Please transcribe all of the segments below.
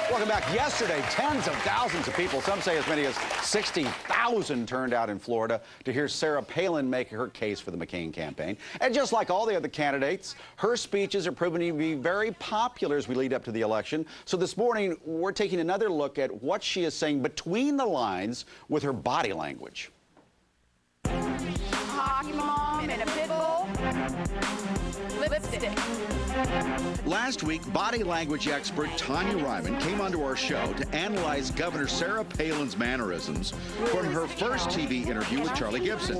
Welcome back. Yesterday, tens of thousands of people, some say as many as 60,000, turned out in Florida to hear Sarah Palin make her case for the McCain campaign. And just like all the other candidates, her speeches are proving to be very popular as we lead up to the election. So this morning, we're taking another look at what she is saying between the lines with her body language. Hockey mom and a pit bull. Lipstick. Last week, body language expert Tonya Reiman came onto our show to analyze Governor Sarah Palin's mannerisms from her first TV interview with Charlie Gibson.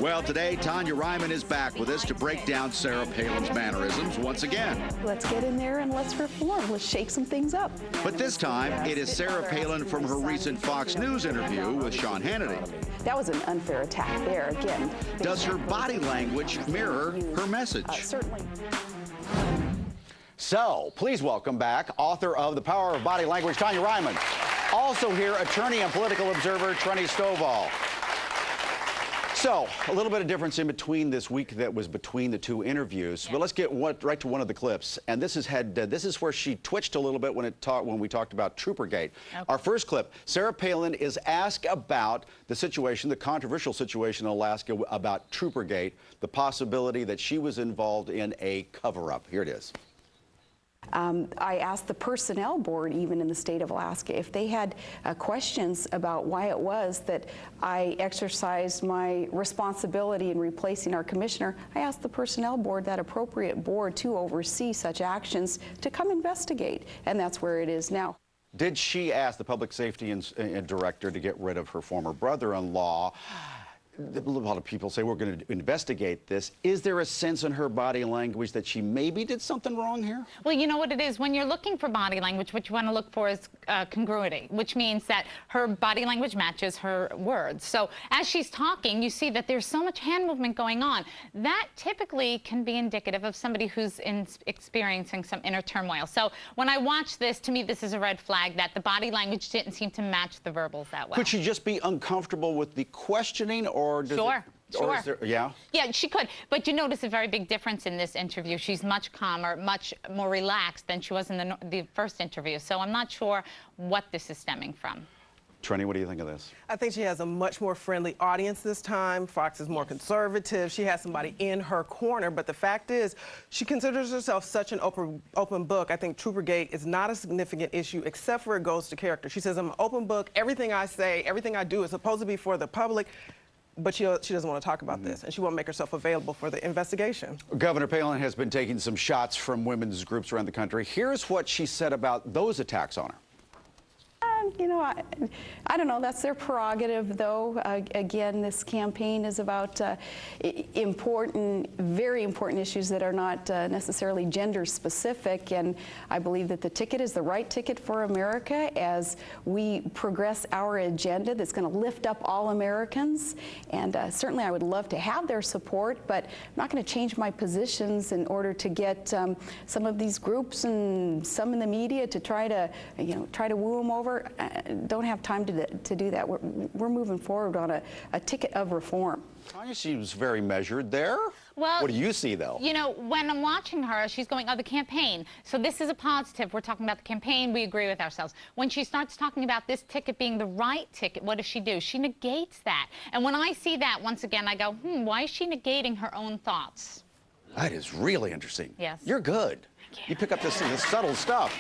Well, today, Tonya Reiman is back with us to break down Sarah Palin's mannerisms once again. Let's get in there and let's reform. Let's shake some things up. But this time, it is Sarah Palin from her recent Fox News interview with Sean Hannity. That was an unfair attack there again. Does her body language mirror her message? Certainly. So, please welcome back author of The Power of Body Language, Tonya Reiman. Also here, attorney and political observer, Trenny Stovall. So, a little bit of difference in between this week that was between the two interviews, but let's get right to one of the clips. And this is where she twitched a little bit when we talked about Troopergate. Okay. Our first clip, Sarah Palin is asked about the situation, the controversial situation in Alaska about Troopergate, the possibility that she was involved in a cover-up. Here it is. I asked the personnel board, even in the state of Alaska, if they had questions about why it was that I exercised my responsibility in replacing our commissioner. I asked the personnel board, that appropriate board to oversee such actions, to come investigate, and that's where it is now. Did she ask the public safety director to get rid of her former brother-in-law? A lot of people say we're going to investigate this. Is there a sense in her body language that she maybe did something wrong here? Well, you know what it is. When you're looking for body language, what you want to look for is congruity, which means that her body language matches her words. So as she's talking, you see that there's so much hand movement going on. That typically can be indicative of somebody who's experiencing some inner turmoil. So when I watch this, to me, this is a red flag that the body language didn't seem to match the verbals that well. Could she just be uncomfortable with the questioning, or Sure. Or is there, yeah? Yeah, she could. But you notice a very big difference in this interview. She's much calmer, much more relaxed than she was in the first interview. So I'm not sure what this is stemming from. Trenny, what do you think of this? I think she has a much more friendly audience this time. Fox is more conservative. She has somebody in her corner. But the fact is, she considers herself such an open book. I think Troopergate is not a significant issue, except for it goes to character. She says, I'm an open book. Everything I say, everything I do is supposed to be for the public. But she doesn't want to talk about this, and she won't make herself available for the investigation. Governor Palin has been taking some shots from women's groups around the country. Here's what she said about those attacks on her. You know, I don't know. That's their prerogative, though. Again, this campaign is about important, very important issues that are not necessarily gender-specific, and I believe that the ticket is the right ticket for America as we progress our agenda that's going to lift up all Americans. And certainly I would love to have their support, but I'm not going to change my positions in order to get some of these groups and some in the media to try to woo them over. Don't have time to do that. We're moving forward on a ticket of reform. Tonya seems very measured there. Well, what do you see, though? You know, when I'm watching her, she's going, oh, the campaign. So this is a positive. We're talking about the campaign. We agree with ourselves. When she starts talking about this ticket being the right ticket, what does she do? She negates that. And when I see that, once again, I go, why is she negating her own thoughts? That is really interesting. Yes. You're good. You pick up this subtle stuff.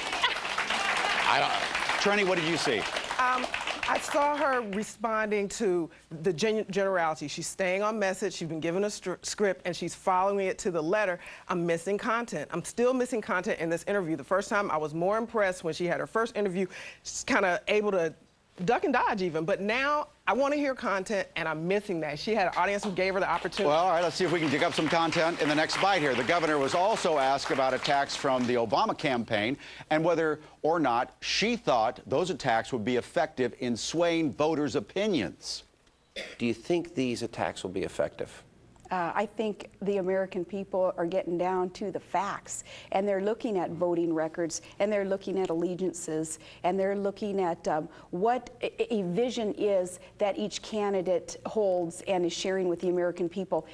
Trenny, what did you see? I saw her responding to the generality. She's staying on message. She's been given a script, and she's following it to the letter. I'm missing content. I'm still missing content in this interview. The first time I was more impressed when she had her first interview. She's kind of able to duck and dodge even, but now I want to hear content, and I'm missing that. She had an audience who gave her the opportunity. Well, all right, let's see if we can dig up some content in the next bite here. The governor was also asked about attacks from the Obama campaign and whether or not she thought those attacks would be effective in swaying voters' opinions. Do you think these attacks will be effective? I think the American people are getting down to the facts, and they're looking at voting records, and they're looking at allegiances, and they're looking at what a vision is that each candidate holds and is sharing with the American people.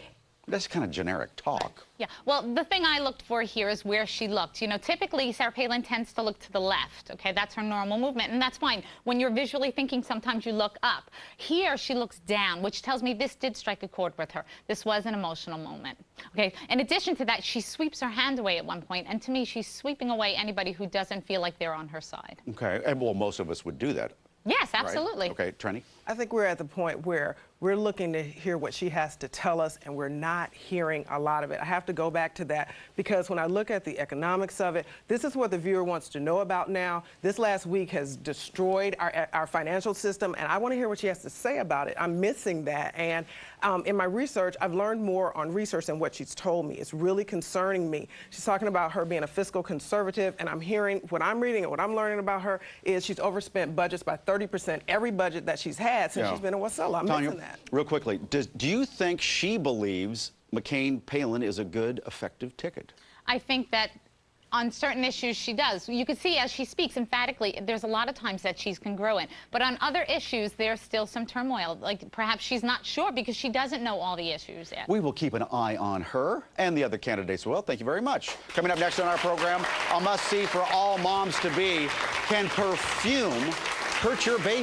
That's kind of generic talk. Yeah, well, the thing I looked for here is where she looked. You know, typically Sarah Palin tends to look to the left, okay? That's her normal movement, and that's fine. When you're visually thinking, sometimes you look up. Here, she looks down, which tells me this did strike a chord with her. This was an emotional moment, okay? In addition to that, she sweeps her hand away at one point, and to me, she's sweeping away anybody who doesn't feel like they're on her side. Okay, and well, most of us would do that. Yes, Right? absolutely. Okay, Trenny? I think we're at the point where we're looking to hear what she has to tell us, and we're not hearing a lot of it. I have to go back to that because when I look at the economics of it, this is what the viewer wants to know about now. This last week has destroyed our financial system, and I want to hear what she has to say about it. I'm missing that, and in my research, I've learned more on research than what she's told me. It's really concerning me. She's talking about her being a fiscal conservative, and I'm hearing, what I'm reading and what I'm learning about her is she's overspent budgets by 30%, every budget that she's had since she's been in Wasilla. I'm missing that. Real quickly, do you think she believes McCain-Palin is a good, effective ticket? I think that on certain issues she does. You can see as she speaks emphatically, there's a lot of times that she's congruent. But on other issues, there's still some turmoil. Like perhaps she's not sure because she doesn't know all the issues yet. We will keep an eye on her and the other candidates as well. Thank you very much. Coming up next on our program, a must-see for all moms-to-be. Can perfume hurt your baby?